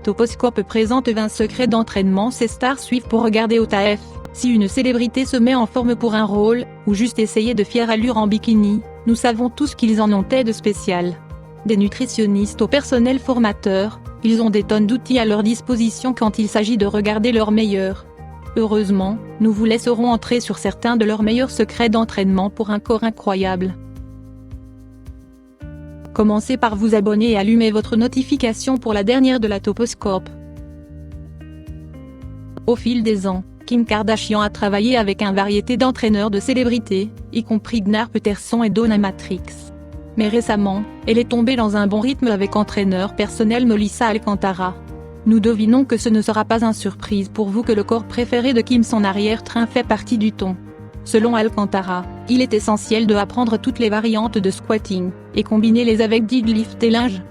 Toposcope présente 20 secrets d'entraînement. Ces stars suivent pour regarder au taf. Si une célébrité se met en forme pour un rôle, ou juste essayer de fière allure en bikini, nous savons tous qu'ils en ont de spécial. Des nutritionnistes au personnel formateur, ils ont des tonnes d'outils à leur disposition quand il s'agit de regarder leur meilleur. Heureusement, nous vous laisserons entrer sur certains de leurs meilleurs secrets d'entraînement pour un corps incroyable. Commencez par vous abonner et allumer votre notification pour la dernière de la Toposcope. Au fil des ans, Kim Kardashian a travaillé avec une variété d'entraîneurs de célébrités, y compris Gunnar Peterson et Donna Matrix. Mais récemment, elle est tombée dans un bon rythme avec entraîneur personnel Melissa Alcantara. Nous devinons que ce ne sera pas une surprise pour vous que le corps préféré de Kim, son arrière-train, fait partie du ton. Selon Alcantara, il est essentiel de apprendre toutes les variantes de squatting, et combiner les avec deadlift et lunge.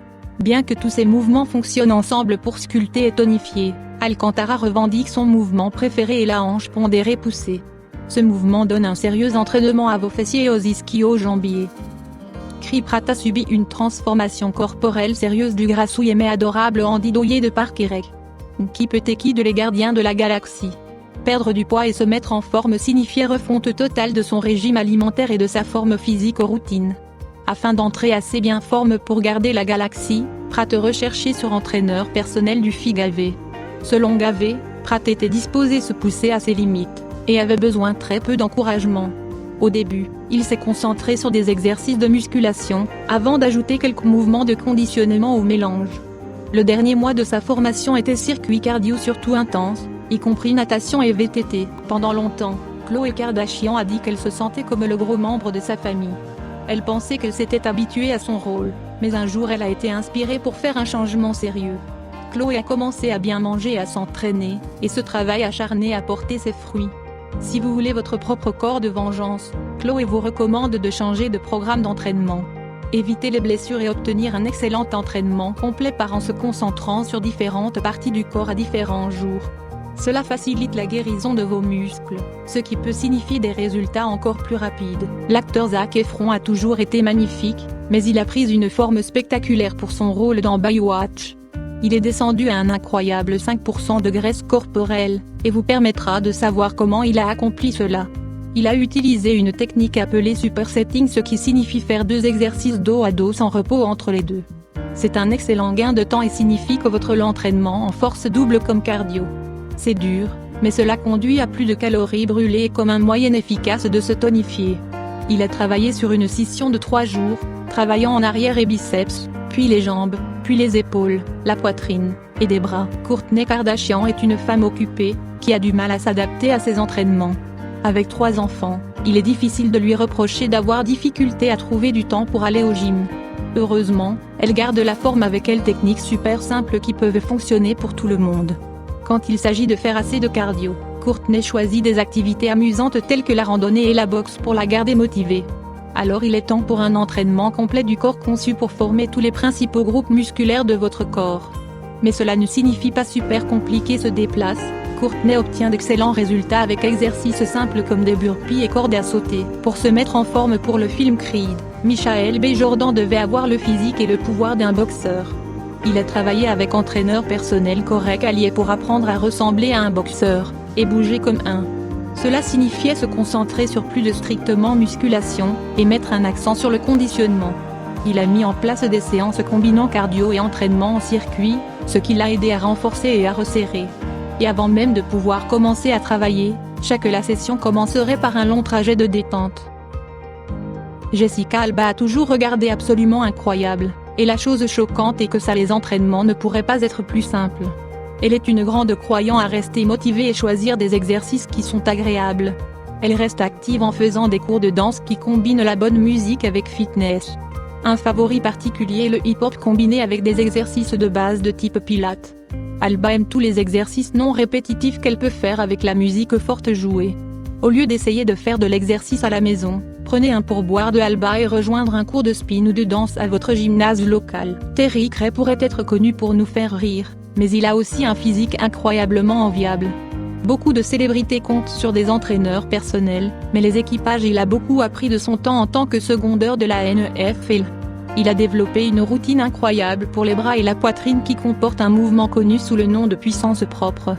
Bien que tous ces mouvements fonctionnent ensemble pour sculpter et tonifier, Alcantara revendique son mouvement préféré est la hanche pondérée poussée. Ce mouvement donne un sérieux entraînement à vos fessiers et aux ischio-jambiers. Chris Pratt a subi une transformation corporelle sérieuse du grassouillet mais adorable Andy Doyer de Park et Rec. Qui peut-être qui de les gardiens de la galaxie. Perdre du poids et se mettre en forme signifiait refonte totale de son régime alimentaire et de sa forme physique aux routines. Afin d'entrer assez bien forme pour garder la galaxie, Pratt recherchait sur entraîneur personnel du FIGAV. Selon Gavé, Pratt était disposé à se pousser à ses limites, et avait besoin très peu d'encouragement. Au début, il s'est concentré sur des exercices de musculation, avant d'ajouter quelques mouvements de conditionnement au mélange. Le dernier mois de sa formation était circuit cardio surtout intense, y compris natation et VTT. Pendant longtemps, Khloé Kardashian a dit qu'elle se sentait comme le gros membre de sa famille. Elle pensait qu'elle s'était habituée à son rôle, mais un jour elle a été inspirée pour faire un changement sérieux. Khloé a commencé à bien manger et à s'entraîner, et ce travail acharné a porté ses fruits. Si vous voulez votre propre corps de vengeance, Khloé vous recommande de changer de programme d'entraînement. Évitez les blessures et obtenir un excellent entraînement complet en se concentrant sur différentes parties du corps à différents jours. Cela facilite la guérison de vos muscles, ce qui peut signifier des résultats encore plus rapides. L'acteur Zac Efron a toujours été magnifique, mais il a pris une forme spectaculaire pour son rôle dans Baywatch. Il est descendu à un incroyable 5% de graisse corporelle, et vous permettra de savoir comment il a accompli cela. Il a utilisé une technique appelée supersetting, ce qui signifie faire 2 exercices dos à dos sans repos entre les deux. C'est un excellent gain de temps et signifie que votre entraînement en force double comme cardio. C'est dur, mais cela conduit à plus de calories brûlées et comme un moyen efficace de se tonifier. Il a travaillé sur une session de 3 jours, travaillant en arrière et biceps, puis les jambes, puis les épaules, la poitrine, et des bras. Kourtney Kardashian est une femme occupée, qui a du mal à s'adapter à ses entraînements. Avec 3 enfants, il est difficile de lui reprocher d'avoir difficulté à trouver du temps pour aller au gym. Heureusement, elle garde la forme avec quelques techniques super simples qui peuvent fonctionner pour tout le monde. Quand il s'agit de faire assez de cardio, Kourtney choisit des activités amusantes telles que la randonnée et la boxe pour la garder motivée. Alors il est temps pour un entraînement complet du corps conçu pour former tous les principaux groupes musculaires de votre corps. Mais cela ne signifie pas super compliqué se déplace. Kourtney obtient d'excellents résultats avec exercices simples comme des burpees et cordes à sauter. Pour se mettre en forme pour le film Creed, Michael B. Jordan devait avoir le physique et le pouvoir d'un boxeur. Il a travaillé avec entraîneur personnel correct allié pour apprendre à ressembler à un boxeur, et bouger comme un. Cela signifiait se concentrer sur plus de strictement musculation, et mettre un accent sur le conditionnement. Il a mis en place des séances combinant cardio et entraînement en circuit, ce qui l'a aidé à renforcer et à resserrer. Et avant même de pouvoir commencer à travailler, la session commencerait par un long trajet de détente. Jessica Alba a toujours regardé absolument incroyable, et la chose choquante est que les entraînements ne pourraient pas être plus simples. Elle est une grande croyante à rester motivée et choisir des exercices qui sont agréables. Elle reste active en faisant des cours de danse qui combinent la bonne musique avec fitness. Un favori particulier est le hip-hop combiné avec des exercices de base de type pilates. Alba aime tous les exercices non répétitifs qu'elle peut faire avec la musique forte jouée. Au lieu d'essayer de faire de l'exercice à la maison, prenez un pourboire de Alba et rejoindre un cours de spin ou de danse à votre gymnase local. Terry Cray pourrait être connu pour nous faire rire, mais il a aussi un physique incroyablement enviable. Beaucoup de célébrités comptent sur des entraîneurs personnels, mais les équipages il a beaucoup appris de son temps en tant que secondeur de la NFL. Il a développé une routine incroyable pour les bras et la poitrine qui comporte un mouvement connu sous le nom de puissance propre.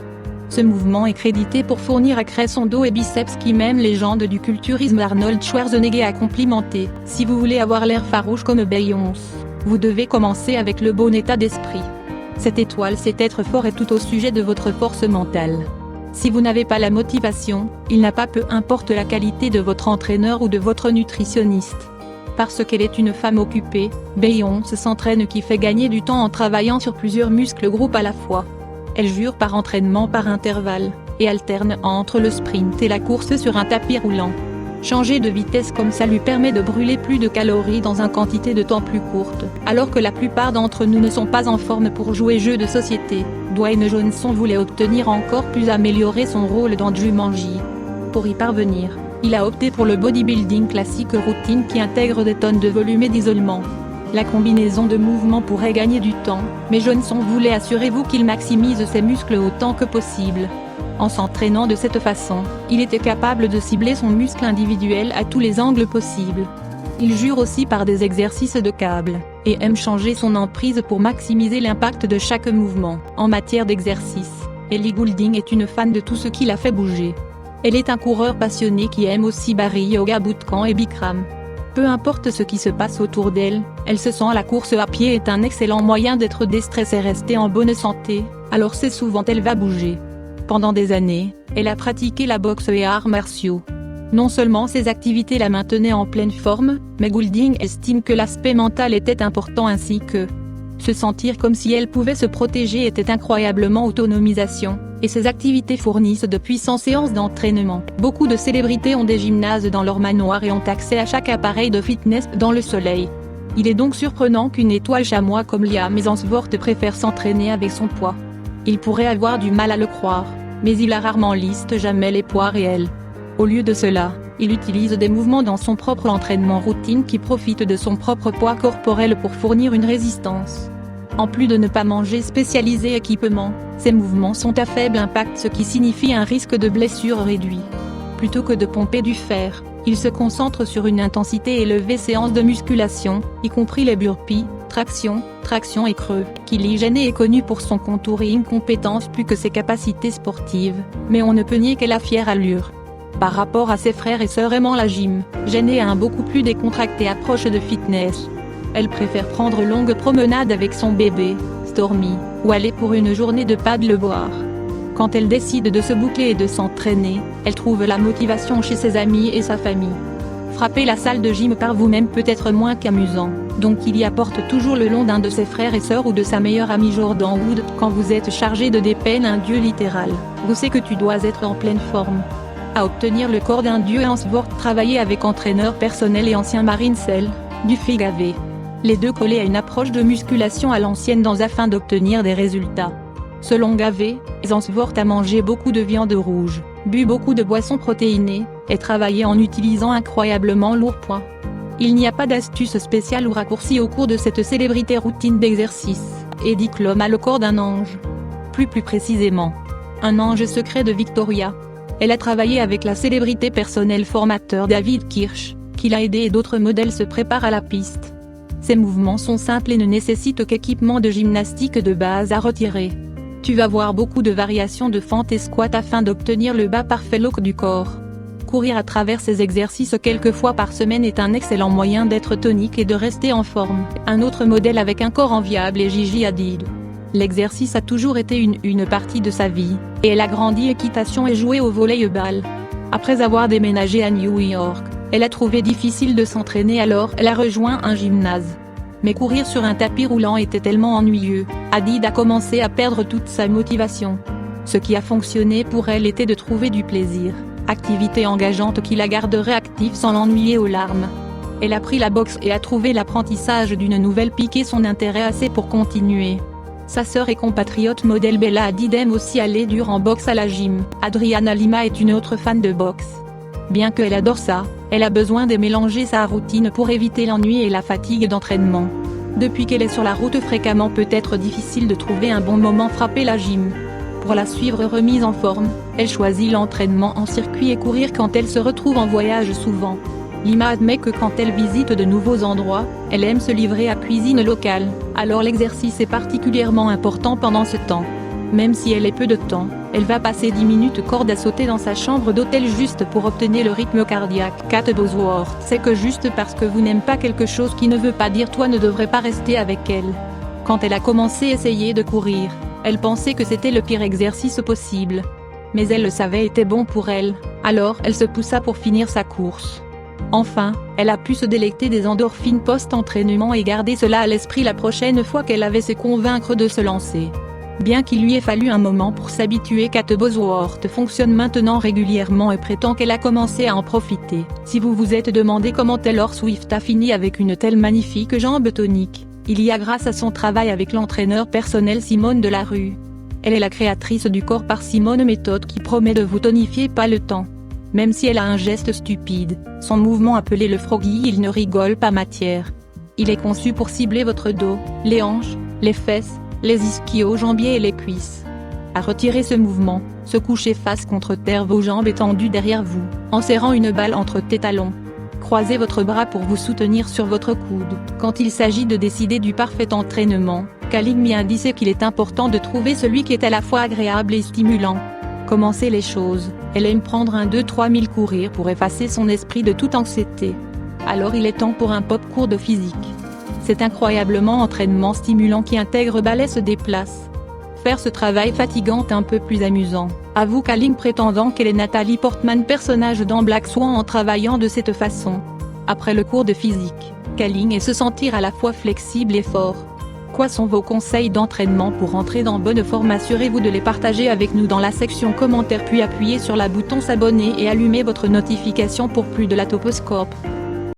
Ce mouvement est crédité pour fournir accès son dos et biceps qui même légende du culturisme Arnold Schwarzenegger a complimenté. Si vous voulez avoir l'air farouche comme Beyoncé, vous devez commencer avec le bon état d'esprit. Cette étoile c'est être fort et tout au sujet de votre force mentale. Si vous n'avez pas la motivation, il n'a pas peu importe la qualité de votre entraîneur ou de votre nutritionniste. Parce qu'elle est une femme occupée, Beyoncé s'entraîne qui fait gagner du temps en travaillant sur plusieurs muscles groupes à la fois. Elle jure par entraînement par intervalle, et alterne entre le sprint et la course sur un tapis roulant. Changer de vitesse comme ça lui permet de brûler plus de calories dans une quantité de temps plus courte, alors que la plupart d'entre nous ne sont pas en forme pour jouer jeux de société. Dwayne Johnson voulait obtenir encore plus améliorer son rôle dans Jumanji. Pour y parvenir, il a opté pour le bodybuilding classique routine qui intègre des tonnes de volume et d'isolement. La combinaison de mouvements pourrait gagner du temps, mais Johnson voulait assurez-vous qu'il maximise ses muscles autant que possible. En s'entraînant de cette façon, il était capable de cibler son muscle individuel à tous les angles possibles. Il jure aussi par des exercices de câble, et aime changer son emprise pour maximiser l'impact de chaque mouvement. En matière d'exercice, Ellie Goulding est une fan de tout ce qui la fait bouger. Elle est un coureur passionné qui aime aussi Barry Yoga Bootcamp et Bikram. Peu importe ce qui se passe autour d'elle, elle se sent la course à pied est un excellent moyen d'être déstressée et rester en bonne santé, alors c'est souvent elle va bouger. Pendant des années, elle a pratiqué la boxe et arts martiaux. Non seulement ces activités la maintenaient en pleine forme, mais Goulding estime que l'aspect mental était important ainsi que se sentir comme si elle pouvait se protéger était incroyablement autonomisation, et ces activités fournissent de puissantes séances d'entraînement. Beaucoup de célébrités ont des gymnases dans leur manoir et ont accès à chaque appareil de fitness dans le soleil. Il est donc surprenant qu'une étoile chamois comme Liam Hemsworth préfère s'entraîner avec son poids. Il pourrait avoir du mal à le croire, mais il a rarement liste jamais les poids réels. Au lieu de cela, il utilise des mouvements dans son propre entraînement routine qui profite de son propre poids corporel pour fournir une résistance. En plus de ne pas manger spécialisé équipement, ces mouvements sont à faible impact ce qui signifie un risque de blessure réduit. Plutôt que de pomper du fer, il se concentre sur une intensité élevée séance de musculation, y compris les burpees, traction et creux. Kylie Jenner est connue pour son contouring compétence plus que ses capacités sportives, mais on ne peut nier qu'elle a fière allure. Par rapport à ses frères et sœurs aimant la gym, Jenner a un beaucoup plus décontractée approche de fitness. Elle préfère prendre longues promenades avec son bébé, Stormy, ou aller pour une journée de paddleboard. Quand elle décide de se boucler et de s'entraîner, elle trouve la motivation chez ses amis et sa famille. Frapper la salle de gym par vous-même peut être moins qu'amusant, donc il y apporte toujours le long d'un de ses frères et sœurs ou de sa meilleure amie Jordan Wood. Quand vous êtes chargé de dépeindre un dieu littéral, vous savez que tu dois être en pleine forme. À obtenir le corps d'un dieu Hemsworth travailler avec entraîneur personnel et ancien Marine Cell, du Figave. Les deux collés à une approche de musculation à l'ancienne afin d'obtenir des résultats. Selon Gave, Hemsworth a mangé beaucoup de viande rouge, bu beaucoup de boissons protéinées, et travaillé en utilisant incroyablement lourds poids. Il n'y a pas d'astuce spéciale ou raccourci au cours de cette célébrité routine d'exercice, et dit que l'homme a le corps d'un ange. Plus précisément, un ange secret de Victoria. Elle a travaillé avec la célébrité personnelle formateur David Kirsch, qui l'a aidé et d'autres modèles se préparent à la piste. Ces mouvements sont simples et ne nécessitent qu'équipement de gymnastique de base à retirer. Tu vas voir beaucoup de variations de fente et squat afin d'obtenir le bas parfait look du corps. Courir à travers ces exercices quelques fois par semaine est un excellent moyen d'être tonique et de rester en forme. Un autre modèle avec un corps enviable est Gigi Hadid. L'exercice a toujours été une partie de sa vie, et elle a grandi équitation et joué au volley-ball. Après avoir déménagé à New York, elle a trouvé difficile de s'entraîner alors elle a rejoint un gymnase. Mais courir sur un tapis roulant était tellement ennuyeux, Hadid a commencé à perdre toute sa motivation. Ce qui a fonctionné pour elle était de trouver du plaisir, activité engageante qui la garderait active sans l'ennuyer aux larmes. Elle a pris la boxe et a trouvé l'apprentissage d'une nouvelle piqué son intérêt assez pour continuer. Sa sœur et compatriote modèle Bella Hadid aime aussi aller dur en boxe à la gym. Adriana Lima est une autre fan de boxe. Bien qu'elle adore ça, elle a besoin de mélanger sa routine pour éviter l'ennui et la fatigue d'entraînement. Depuis qu'elle est sur la route fréquemment peut être difficile de trouver un bon moment frapper la gym. Pour la suivre remise en forme, elle choisit l'entraînement en circuit et courir quand elle se retrouve en voyage souvent. Lima admet que quand elle visite de nouveaux endroits, elle aime se livrer à cuisine locale, alors l'exercice est particulièrement important pendant ce temps. Même si elle est peu de temps, elle va passer 10 minutes corde à sauter dans sa chambre d'hôtel juste pour obtenir le rythme cardiaque. Kate Bosworth sait que juste parce que vous n'aimez pas quelque chose qui ne veut pas dire toi ne devrais pas rester avec elle. Quand elle a commencé à essayer de courir, elle pensait que c'était le pire exercice possible. Mais elle le savait était bon pour elle, alors elle se poussa pour finir sa course. Enfin, elle a pu se délecter des endorphines post-entraînement et garder cela à l'esprit la prochaine fois qu'elle avait se convaincre de se lancer. Bien qu'il lui ait fallu un moment pour s'habituer, Kate Bosworth fonctionne maintenant régulièrement et prétend qu'elle a commencé à en profiter. Si vous vous êtes demandé comment Taylor Swift a fini avec une telle magnifique jambe tonique, il y a grâce à son travail avec l'entraîneur personnel Simone Delarue. Elle est la créatrice du corps par Simone, méthode qui promet de vous tonifier pas le temps. Même si elle a un geste stupide, son mouvement appelé le froggy, il ne rigole pas matière. Il est conçu pour cibler votre dos, les hanches, les fesses, les ischio-jambiers et les cuisses. À retirer ce mouvement, se couchez face contre terre, vos jambes étendues derrière vous, en serrant une balle entre tes talons. Croisez votre bras pour vous soutenir sur votre coude. Quand il s'agit de décider du parfait entraînement, Kaling m'y indique qu'il est important de trouver celui qui est à la fois agréable et stimulant. Commencez les choses, elle aime prendre un 2-3 000 courir pour effacer son esprit de toute anxiété. Alors il est temps pour un pop cours de physique. C'est incroyablement entraînement stimulant qui intègre ballet se déplace. Faire ce travail fatigant un peu plus amusant, avoue Kaling prétendant qu'elle est Nathalie Portman, personnage dans Black Swan, en travaillant de cette façon. Après le cours de physique, Kaling est se sentir à la fois flexible et fort. Quoi sont vos conseils d'entraînement pour entrer dans bonne forme? Assurez-vous de les partager avec nous dans la section commentaires, puis appuyez sur le bouton s'abonner et allumez votre notification pour plus de la Toposcope.